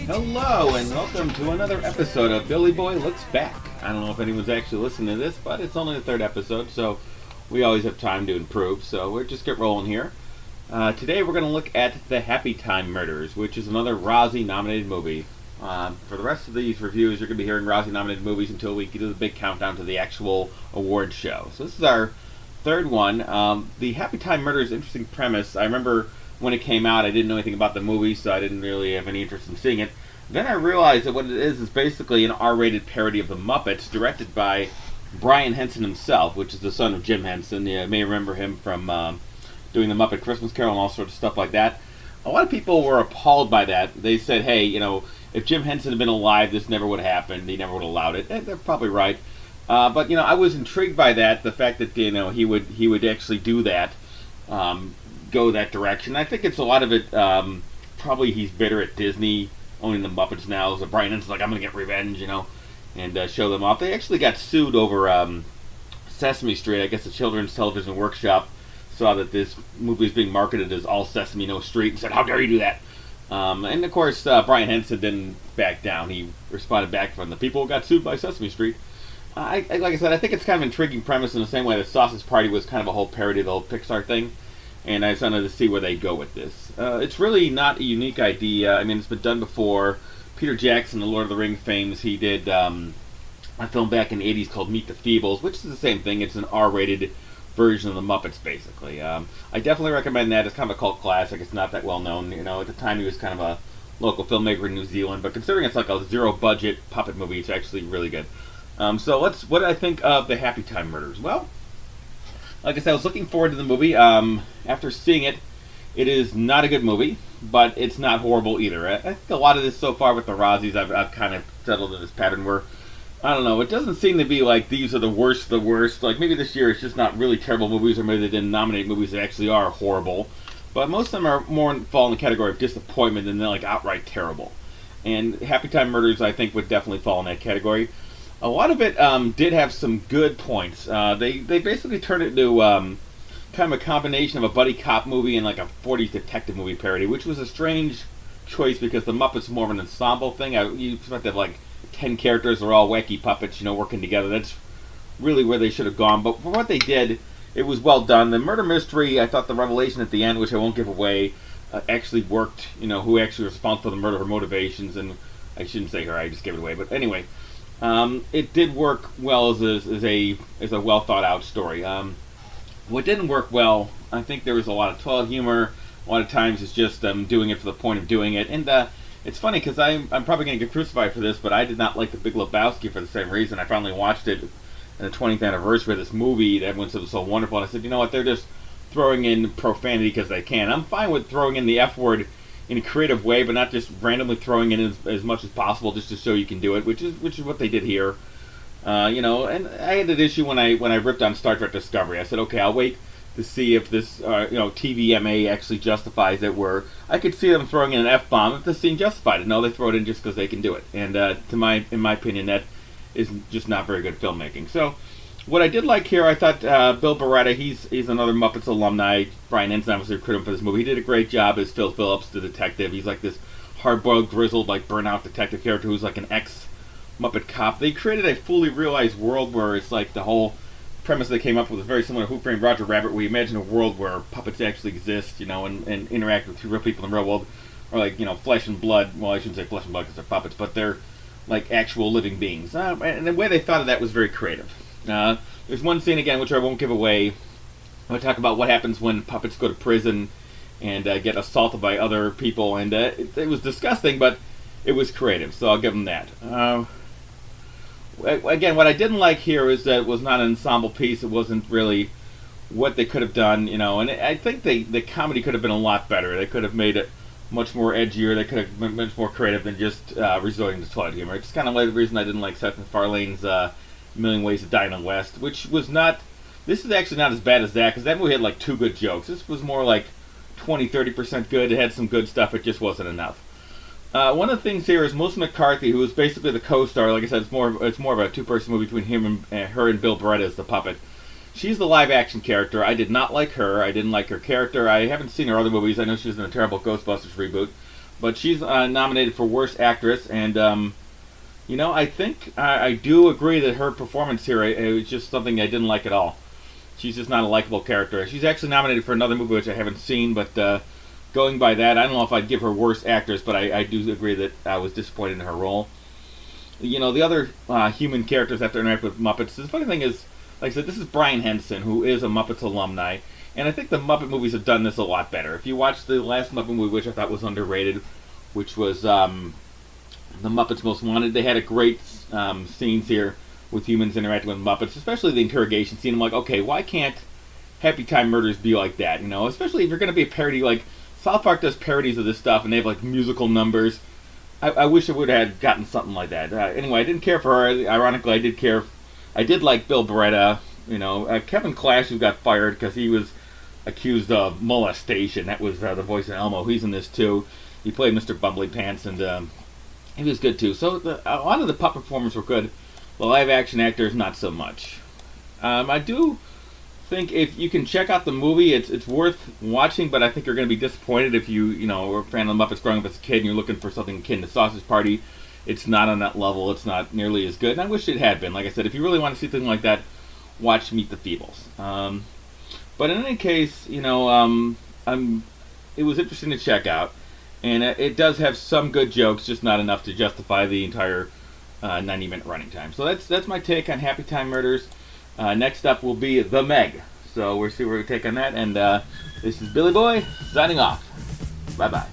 Hello and welcome to another episode of BillyBoy Looks Back. I don't know if anyone's actually listening to this, but it's only the third episode, so we always have time to improve, so we'll just get rolling here. Today we're going to look at the Happytime Murders, which is another Razzie-nominated movie. For the rest of these reviews, you're going to be hearing Razzie-nominated movies until we do the big countdown to the actual award show. So this is our third one. The Happytime Murders, interesting premise. I remember when it came out, I didn't know anything about the movie, so I didn't really have any interest in seeing it. Then I realized that what it is basically an R-rated parody of The Muppets, directed by Brian Henson himself, which is the son of Jim Henson. You may remember him from doing the Muppet Christmas Carol and all sorts of stuff like that. A lot of people were appalled by that. They said, hey, if Jim Henson had been alive, this never would have happened. He never would have allowed it. And they're probably right. But I was intrigued by that, the fact that he would actually do that, go that direction. I think it's a lot of it. Probably he's bitter at Disney owning the Muppets now. So Brian Henson's like, I'm gonna get revenge, and show them off. They actually got sued over Sesame Street. I guess the Children's Television Workshop saw that this movie is being marketed as all Sesame, no Street, and said, how dare you do that? And of course, Brian Henson didn't back down. He responded back from the people who got sued by Sesame Street. Like I said, I think it's kind of an intriguing premise in the same way that Sausage Party was kind of a whole parody of the whole Pixar thing. And I just wanted to see where they go with this. It's really not a unique idea. I mean, it's been done before. Peter Jackson, the Lord of the Rings fames, he did a film back in the 80s called Meet the Feebles, which is the same thing. It's an R-rated version of the Muppets, basically. I definitely recommend that. It's kind of a cult classic. It's not that well known. At the time he was kind of a local filmmaker in New Zealand, but considering it's like a zero-budget puppet movie, it's actually really good. So what did I think of the Happytime Murders? Well, like I said, I was looking forward to the movie. After seeing it, it is not a good movie, but it's not horrible either. I think a lot of this so far with the Razzies, I've kind of settled in this pattern where, I don't know, it doesn't seem to be like these are the worst of the worst. Like maybe this year it's just not really terrible movies, or maybe they didn't nominate movies that actually are horrible. But most of them are more fall in the category of disappointment than they're like outright terrible. And Happytime Murders, I think, would definitely fall in that category. A lot of it did have some good points. They basically turned it into kind of a combination of a buddy cop movie and like a 40s detective movie parody, which was a strange choice because the Muppets are more of an ensemble thing. You expect to have like 10 characters, they're all wacky puppets, working together. That's really where they should have gone. But for what they did, it was well done. The murder mystery, I thought the revelation at the end, which I won't give away, actually worked. Who actually was responsible for the murder, her motivations, and I shouldn't say her, I just gave it away. But anyway, it did work well as a well thought out story. What didn't work well, I think there was a lot of toilet humor. A lot of times it's just doing it for the point of doing it. And it's funny because I'm probably going to get crucified for this, but I did not like The Big Lebowski for the same reason. I finally watched it in the 20th anniversary of this movie that everyone said was so wonderful. And I said, you know what, they're just throwing in profanity because they can. I'm fine with throwing in the F word in a creative way, but not just randomly throwing in as much as possible just to show you can do it, which is what they did here. And I had an issue when I ripped on Star Trek Discovery. I said, okay, I'll wait to see if this TVMA actually justifies it. Where I could see them throwing in an F-bomb if the scene justified it. No, they throw it in just because they can do it. And in my opinion, that is just not very good filmmaking. So, what I did like here, I thought Bill Beretta, he's another Muppets alumni. Brian Henson obviously recruited him for this movie. He did a great job as Phil Phillips, the detective. He's like this hard-boiled, grizzled, like burnout detective character who's like an ex-Muppet cop. They created a fully realized world where it's like the whole premise they came up with was very similar to Who Framed Roger Rabbit, where you imagine a world where puppets actually exist, and interact with real people in the real world, or like, flesh and blood. Well, I shouldn't say flesh and blood because they're puppets, but they're like actual living beings. And the way they thought of that was very creative. There's one scene again which I won't give away. I'm going to talk about what happens when puppets go to prison and get assaulted by other people, and it was disgusting, but it was creative, so I'll give them that. Again, what I didn't like here is that it was not an ensemble piece. It wasn't really what they could have done, and I think the comedy could have been a lot better. They could have made it much more edgier. They could have been much more creative than just resorting to toilet humor. It's kind of like the reason I didn't like Seth MacFarlane's Million Ways to Die in the West, which was not... This is actually not as bad as that, because that movie had like 2 good jokes. This was more like 20-30% good. It had some good stuff. It just wasn't enough. One of the things here is Melissa McCarthy, who is basically the co-star. Like I said, it's more of a two-person movie between her and Bill Beretta as the puppet. She's the live-action character. I did not like her. I didn't like her character. I haven't seen her other movies. I know she was in a terrible Ghostbusters reboot. but she's nominated for Worst Actress, and I think I do agree that her performance here is just something I didn't like at all. She's just not a likable character. She's actually nominated for another movie which I haven't seen, but going by that, I don't know if I'd give her Worst Actress, but I do agree that I was disappointed in her role. The other human characters have to interact with Muppets. The funny thing is, like I said, this is Brian Henson, who is a Muppets alumni, and I think the Muppet movies have done this a lot better. If you watch the last Muppet movie, which I thought was underrated, which was The Muppets Most Wanted, they had a great scenes here with humans interacting with Muppets, especially the interrogation scene. I'm like, okay, why can't Happytime Murders be like that? Especially if you're going to be a parody. Like South Park does parodies of this stuff, and they have like musical numbers. I wish I would have gotten something like that. Anyway, I didn't care for her. Ironically, I did care. I did like Bill Beretta. Kevin Clash, who got fired because he was accused of molestation. That was the voice of Elmo. He's in this too. He played Mr. Bumbly Pants, and he was good too. So a lot of the puppet performers were good. The live action actors, not so much. I do think if you can check out the movie, it's worth watching, but I think you're going to be disappointed if you are a fan of the Muppets growing up as a kid and you're looking for something akin to Sausage Party. It's not on that level. It's not nearly as good, and I wish it had been. Like I said, if you really want to see something like that, watch Meet the Feebles. But in any case, it was interesting to check out, and it does have some good jokes, just not enough to justify the entire 90-minute running time. So that's my take on Happytime Murders. Next up will be The Meg. So we'll see where we take on that. And this is BillyBoy signing off. Bye-bye.